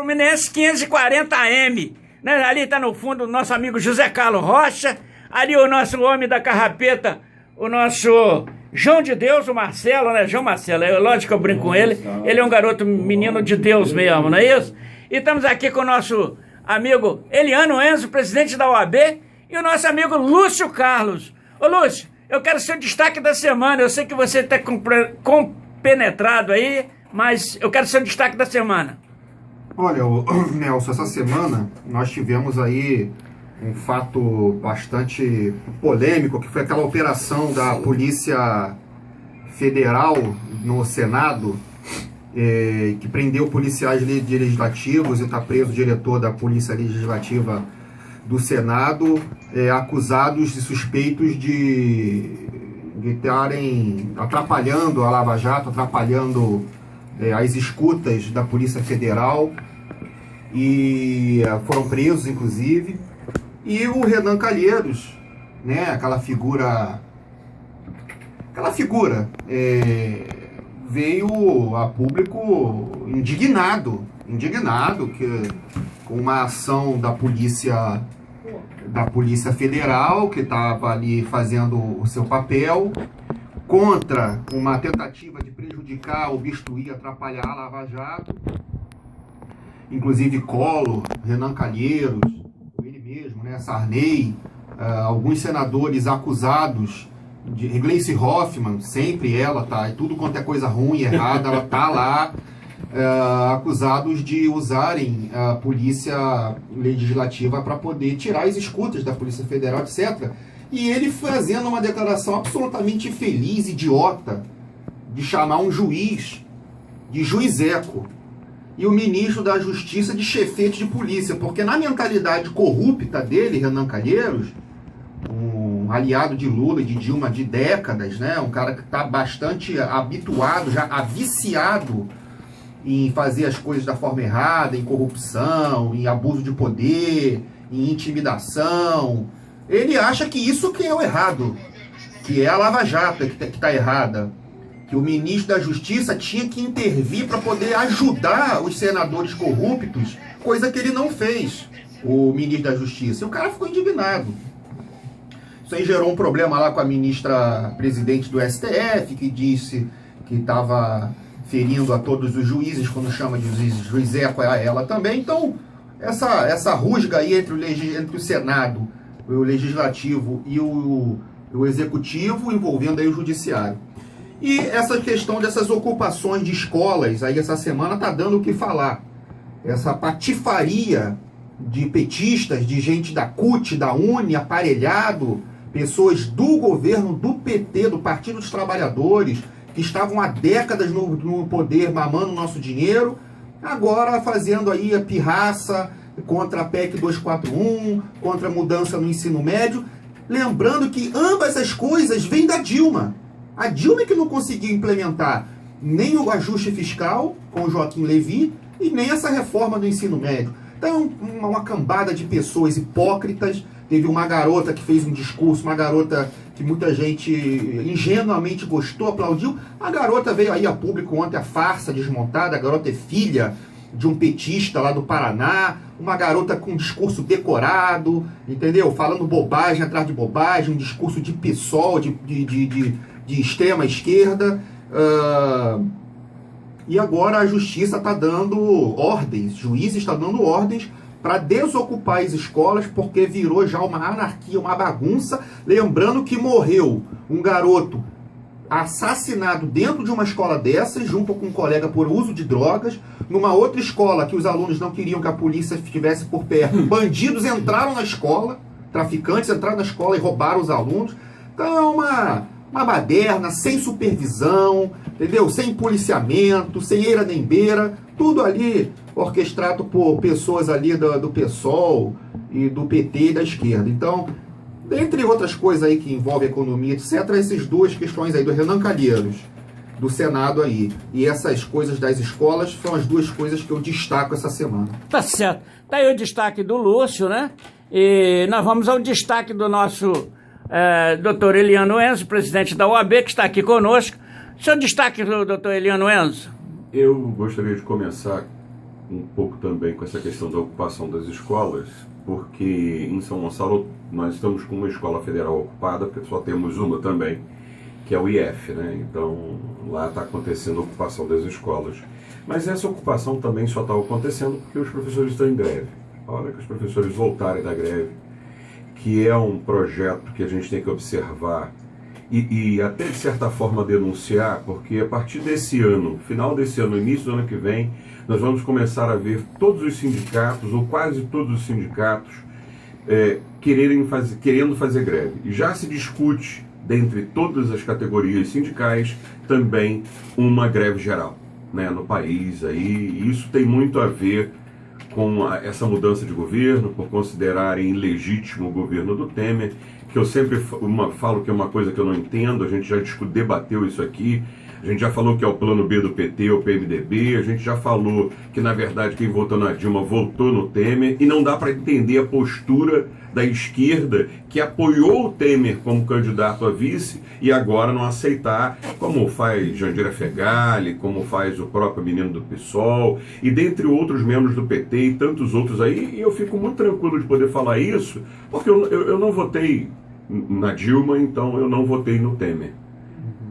Fluminense 540 AM. Né? Ali está no fundo o nosso amigo José Carlos Rocha. Ali o nosso homem da carrapeta, o nosso João de Deus, o Marcelo, né? João Marcelo, é lógico que eu brinco com ele. Ele é um garoto menino de Deus mesmo, não é isso? E estamos aqui com o nosso amigo Eliano Enzo, presidente da OAB, e o nosso amigo Lúcio Carlos. Ô Lúcio, eu quero ser o destaque da semana. Eu sei que você está compenetrado aí, mas eu quero ser o destaque da semana. Olha, Nelson, essa semana nós tivemos aí um fato bastante polêmico, que foi aquela operação da Polícia Federal no Senado, que prendeu policiais legislativos e está preso o diretor da Polícia Legislativa do Senado, acusados e suspeitos de estarem atrapalhando a Lava Jato, atrapalhando as escutas da Polícia Federal, e foram presos, inclusive. E o Renan Calheiros, né, aquela figura veio a público indignado que, com uma ação da Polícia Federal, que estava ali fazendo o seu papel, contra uma tentativa de prejudicar, obstruir, atrapalhar a Lava Jato. Inclusive Collor, Renan Calheiros, ele mesmo, né, Sarney, alguns senadores acusados, de Gleice Hoffmann, sempre ela tá, tudo quanto é coisa ruim, errada, ela tá lá, acusados de usarem a Polícia Legislativa para poder tirar as escutas da Polícia Federal, etc. E ele fazendo uma declaração absolutamente infeliz, idiota, de chamar um juiz de juizeco e o ministro da Justiça de chefete de polícia, porque na mentalidade corrupta dele, Renan Calheiros, um aliado de Lula e de Dilma de décadas, né, um cara que está bastante habituado, já viciado em fazer as coisas da forma errada, em corrupção, em abuso de poder, em intimidação. Ele acha que isso que é o errado, que é a Lava Jato que está errada, que o ministro da Justiça tinha que intervir para poder ajudar os senadores corruptos, coisa que ele não fez, o ministro da Justiça. E o cara ficou indignado. Isso aí gerou um problema lá com a ministra presidente do STF, que disse que estava ferindo a todos os juízes, quando chama de juizeco a ela também. Então, essa rusga aí entre o Senado, o Legislativo e o Executivo, envolvendo aí o Judiciário. E essa questão dessas ocupações de escolas, aí essa semana tá dando o que falar. Essa patifaria de petistas, de gente da CUT, da UNE, aparelhado, pessoas do governo, do PT, do Partido dos Trabalhadores, que estavam há décadas no poder, mamando o nosso dinheiro, agora fazendo aí a pirraça contra a PEC 241, contra a mudança no ensino médio. Lembrando que ambas as coisas vêm da Dilma. A Dilma é que não conseguiu implementar nem o ajuste fiscal com o Joaquim Levy e nem essa reforma do ensino médio. Então, uma cambada de pessoas hipócritas. Teve uma garota que fez um discurso, uma garota que muita gente ingenuamente gostou, aplaudiu. A garota veio aí a público ontem, a farsa desmontada. A garota é filha de um petista lá do Paraná, uma garota com um discurso decorado, entendeu? Falando bobagem atrás de bobagem, um discurso de PSOL, de extrema esquerda. E agora a justiça está dando ordens, juízes estão dando ordens para desocupar as escolas, porque virou já uma anarquia, uma bagunça. Lembrando que morreu um garoto assassinado dentro de uma escola dessas, junto com um colega por uso de drogas, numa outra escola que os alunos não queriam que a polícia estivesse por perto. Bandidos entraram na escola, traficantes entraram na escola e roubaram os alunos. Então é uma baderna, sem supervisão, entendeu? Sem policiamento, sem eira nem beira, tudo ali orquestrado por pessoas ali do PSOL e do PT e da esquerda. Então, dentre outras coisas aí que envolvem economia, etc., essas duas questões aí do Renan Calheiros, do Senado aí, e essas coisas das escolas, são as duas coisas que eu destaco essa semana. Tá certo. Tá aí o destaque do Lúcio, né? E nós vamos ao destaque do nosso doutor Eliano Enzo, presidente da OAB, que está aqui conosco. Seu destaque, doutor Eliano Enzo? Eu gostaria de começar um pouco também com essa questão da ocupação das escolas, porque em São Gonçalo nós estamos com uma escola federal ocupada, porque só temos uma também, que é o IF, né? Então lá está acontecendo a ocupação das escolas. Mas essa ocupação também só está acontecendo porque os professores estão em greve. A hora que os professores voltarem da greve, que é um projeto que a gente tem que observar e até de certa forma denunciar, porque a partir desse ano, final desse ano, início do ano que vem, nós vamos começar a ver todos os sindicatos, ou quase todos os sindicatos, querendo fazer greve. E já se discute, dentre todas as categorias sindicais, também uma greve geral, né, no país. Aí, e isso tem muito a ver com essa mudança de governo, por considerarem ilegítimo o governo do Temer, que eu sempre falo que é uma coisa que eu não entendo. A gente já debateu isso aqui, a gente já falou que é o plano B do PT, o PMDB, a gente já falou que, na verdade, quem votou na Dilma votou no Temer, e não dá para entender a postura da esquerda que apoiou o Temer como candidato a vice e agora não aceitar, como faz Jandira Fegali, como faz o próprio menino do PSOL, e dentre outros membros do PT e tantos outros aí. E eu fico muito tranquilo de poder falar isso, porque eu não votei na Dilma, então eu não votei no Temer.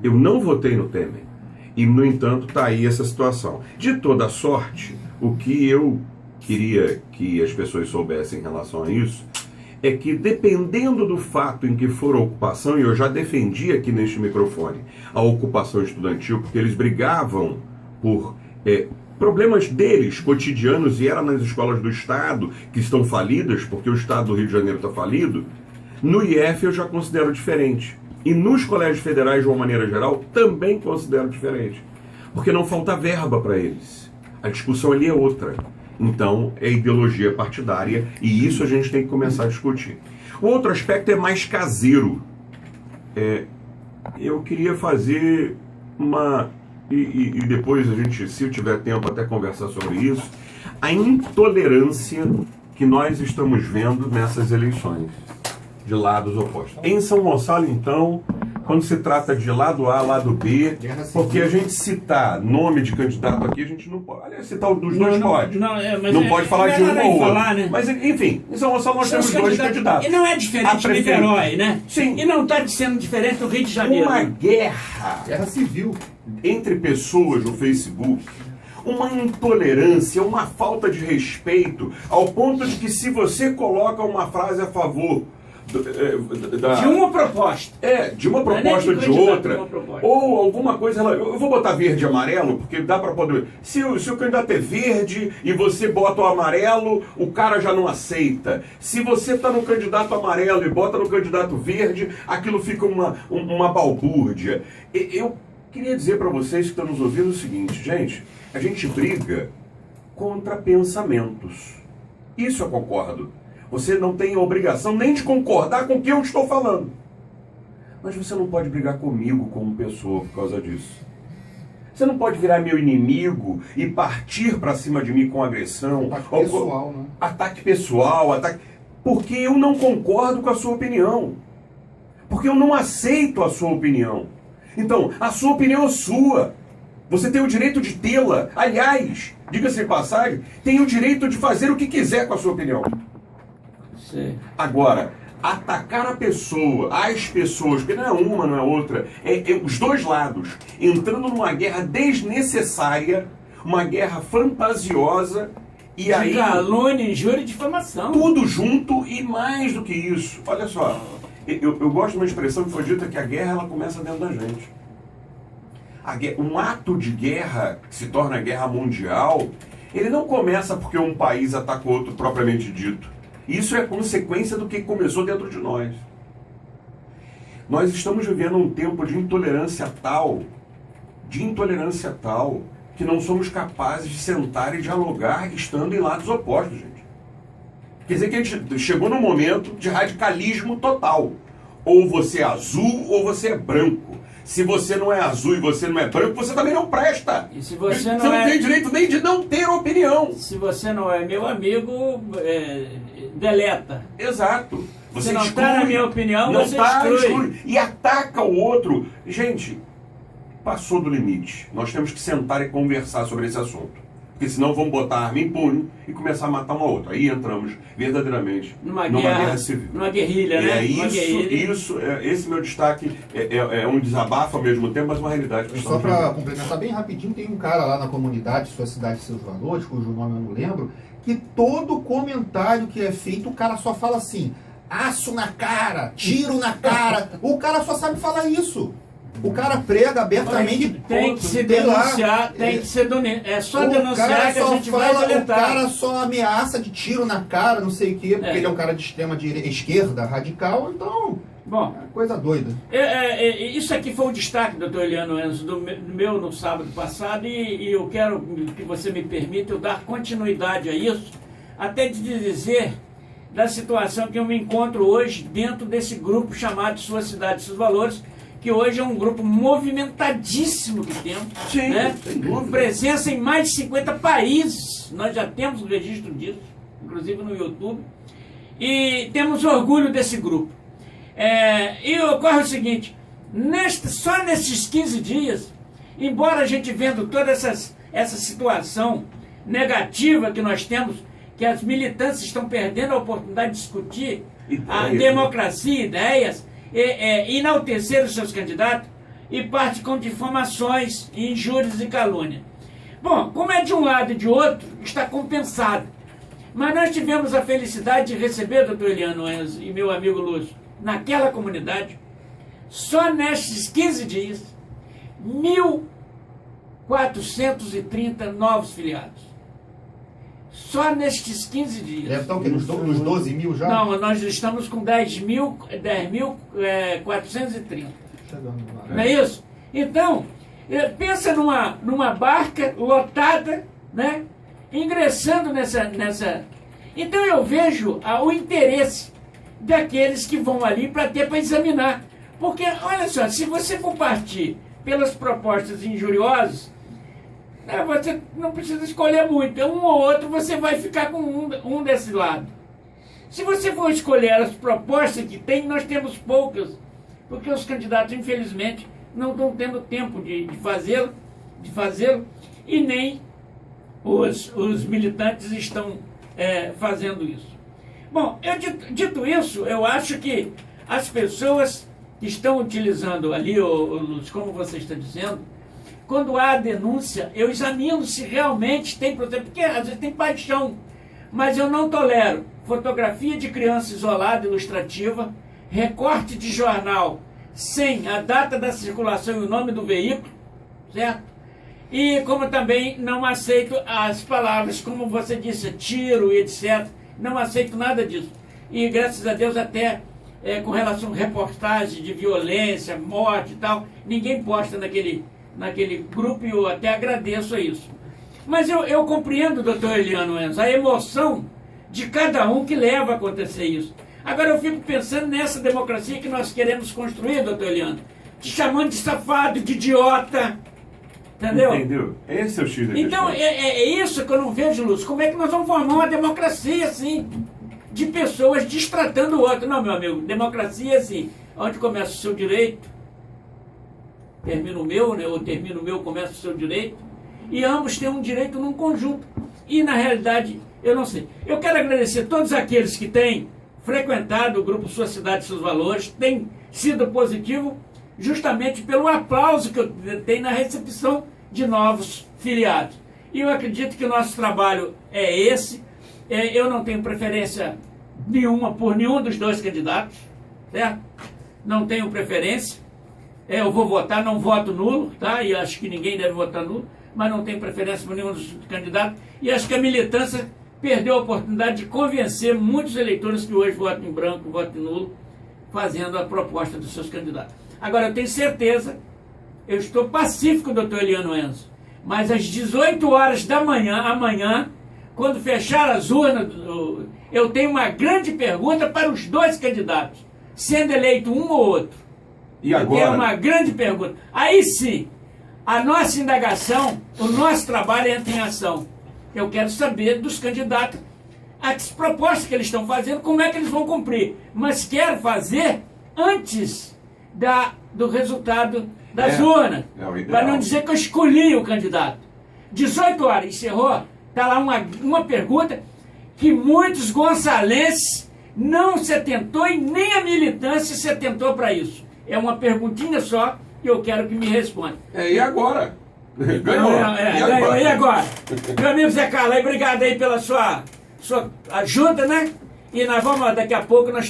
Eu não votei no Temer. E, no entanto, está aí essa situação. De toda sorte, o que eu queria que as pessoas soubessem em relação a isso é que, dependendo do fato em que for a ocupação, e eu já defendi aqui neste microfone a ocupação estudantil, porque eles brigavam por problemas deles cotidianos, e era nas escolas do Estado, que estão falidas, porque o Estado do Rio de Janeiro está falido. No IF eu já considero diferente. E nos colégios federais, de uma maneira geral, também considero diferente. Porque não falta verba para eles. A discussão ali é outra. Então, é ideologia partidária, e isso a gente tem que começar a discutir. O outro aspecto é mais caseiro. Eu queria fazer uma... E depois a gente, se eu tiver tempo, até conversar sobre isso. A intolerância que nós estamos vendo nessas eleições, de lados opostos. Em São Gonçalo, então, quando se trata de lado A, lado B, porque a gente citar nome de candidato aqui, a gente não pode. Aliás, citar os dois pode. Não pode falar de um ou outro. Né? Mas, enfim, em São Gonçalo nós temos dois candidatos. E não é diferente de Niterói, né? Sim. E não está sendo diferente do Rio de Janeiro. Uma guerra civil entre pessoas no Facebook, uma intolerância, uma falta de respeito, ao ponto de que, se você coloca uma frase a favor de uma proposta. De uma proposta ou de outra. Ou alguma coisa. Eu vou botar verde e amarelo, porque dá para poder. Se o candidato é verde e você bota o amarelo, o cara já não aceita. Se você está no candidato amarelo e bota no candidato verde, aquilo fica uma balbúrdia. Eu queria dizer para vocês que estão nos ouvindo o seguinte, gente: a gente briga contra pensamentos. Isso eu concordo. Você não tem a obrigação nem de concordar com o que eu estou falando. Mas você não pode brigar comigo como pessoa por causa disso. Você não pode virar meu inimigo e partir para cima de mim com agressão. Ataque pessoal, né? Ataque pessoal, porque eu não concordo com a sua opinião. Porque eu não aceito a sua opinião. Então, a sua opinião é sua. Você tem o direito de tê-la. Aliás, diga-se de passagem, tem o direito de fazer o que quiser com a sua opinião. Sim. Agora, atacar a pessoa, as pessoas, porque não é uma, não é outra, os dois lados, entrando numa guerra desnecessária, uma guerra fantasiosa, e de aí... calúnia, injúria e difamação. Tudo junto, e mais do que isso. Olha só, eu gosto de uma expressão que foi dita, que a guerra ela começa dentro da gente. Um ato de guerra, que se torna guerra mundial, ele não começa porque um país atacou outro propriamente dito. Isso é consequência do que começou dentro de nós. Nós estamos vivendo um tempo de intolerância tal, que não somos capazes de sentar e dialogar estando em lados opostos, gente. Quer dizer que a gente chegou num momento de radicalismo total. Ou você é azul ou você é branco. Se você não é azul e você não é branco, você também não presta. E se você não tem direito nem de não ter opinião. Se você não é meu amigo, deleta. Exato. Você não está na minha opinião, você exclui. E ataca o outro. Gente, passou do limite. Nós temos que sentar e conversar sobre esse assunto. Porque senão vão botar a arma impune e começar a matar um ao outro. Aí entramos verdadeiramente numa guerra guerra civil. Numa guerrilha, né? Esse meu destaque é um desabafo ao mesmo tempo, mas uma realidade. Só para complementar bem rapidinho, tem um cara lá na comunidade, Sua Cidade e Seus Valores, cujo nome eu não lembro, que todo comentário que é feito, o cara só fala assim, aço na cara, tiro na cara. O cara só sabe falar isso. O cara prega abertamente. Tem que se denunciar, tem que ser denunciar. É só denunciar que a gente vai deletar. O cara só ameaça de tiro na cara, não sei o quê, porque ele é um cara de extrema esquerda, radical, então. Bom, é coisa doida. Isso aqui foi o destaque, doutor Eliano Enzo, do meu no sábado passado, e eu quero que você me permita eu dar continuidade a isso, até de dizer da situação que eu me encontro hoje dentro desse grupo chamado Sua Cidade e Seus Valores, que hoje é um grupo movimentadíssimo que temos, sim, né? Com presença em mais de 50 países, nós já temos o registro disso, inclusive no YouTube, e temos orgulho desse grupo. E ocorre o seguinte, só nesses 15 dias, embora a gente vendo toda essa situação negativa que nós temos, que as militâncias estão perdendo a oportunidade de discutir a democracia, ideias, enaltecer os seus candidatos e parte com difamações, injúrias e calúnia. Bom, como é de um lado e de outro, está compensado. Mas nós tivemos a felicidade de receber, doutor Eliano Enzo e meu amigo Lúcio, naquela comunidade, só nestes 15 dias, 1.430 novos filiados. Só nestes 15 dias. Deve estar o quê? Nos 12 mil já? Não, nós estamos com 10.430. Não é isso? Então, pensa numa barca lotada, né? Ingressando nessa... Então eu vejo o interesse daqueles que vão ali para examinar. Porque, olha só, se você for partir pelas propostas injuriosas, você não precisa escolher muito. Um ou outro você vai ficar com um desse lado. Se você for escolher as propostas que tem, nós temos poucas, porque os candidatos, infelizmente, não estão tendo tempo de fazê-lo, e nem os militantes estão fazendo isso. Bom, dito isso, eu acho que as pessoas que estão utilizando ali, Lúcio, como você está dizendo, quando há denúncia, eu examino se realmente tem proteção, porque às vezes tem paixão, mas eu não tolero fotografia de criança isolada, ilustrativa, recorte de jornal sem a data da circulação e o nome do veículo, certo? E como também não aceito as palavras, como você disse, tiro e etc., não aceito nada disso. E graças a Deus até com relação a reportagem de violência, morte e tal, ninguém posta naquele grupo e eu até agradeço a isso. Mas eu compreendo, doutor Eliano Enzo, a emoção de cada um que leva a acontecer isso. Agora eu fico pensando nessa democracia que nós queremos construir, doutor Eliano, te chamando de safado, de idiota, entendeu? Entendeu? Esse é o X da Então é isso que eu não vejo, Lúcio. Como é que nós vamos formar uma democracia assim, de pessoas destratando o outro? Não, meu amigo, democracia é assim, onde começa o seu direito, termina o meu, né? Ou termina o meu, começa o seu direito, e ambos têm um direito num conjunto. E na realidade, eu não sei. Eu quero agradecer a todos aqueles que têm frequentado o grupo Sua Cidade e Seus Valores, tem sido positivo justamente pelo aplauso que eu tenho na recepção de novos filiados. E eu acredito que o nosso trabalho é esse. Eu não tenho preferência nenhuma por nenhum dos dois candidatos, certo? Não tenho preferência. Eu vou votar, não voto nulo, tá? E acho que ninguém deve votar nulo, mas não tenho preferência por nenhum dos candidatos. E acho que a militância perdeu a oportunidade de convencer muitos eleitores que hoje votam em branco, votam em nulo, fazendo a proposta dos seus candidatos. Agora, eu tenho certeza, eu estou pacífico, doutor Eliano Enzo, mas às 18 horas da manhã, amanhã, quando fechar as urnas, eu tenho uma grande pergunta para os dois candidatos, sendo eleito um ou outro. E agora? É uma grande pergunta. Aí sim, a nossa indagação, o nosso trabalho entra em ação. Eu quero saber dos candidatos as propostas que eles estão fazendo, como é que eles vão cumprir. Mas quero fazer antes do resultado das urnas. Para não dizer que eu escolhi o candidato. 18 horas, encerrou. Está lá uma pergunta que muitos gonçalenses não se atentou e nem a militância se atentou para isso. É uma perguntinha só e eu quero que me responda. E agora? Ganhou. Ganhou. E agora? Meu amigo Zé Carlos, obrigado aí pela sua ajuda, né? E nós vamos, daqui a pouco, nós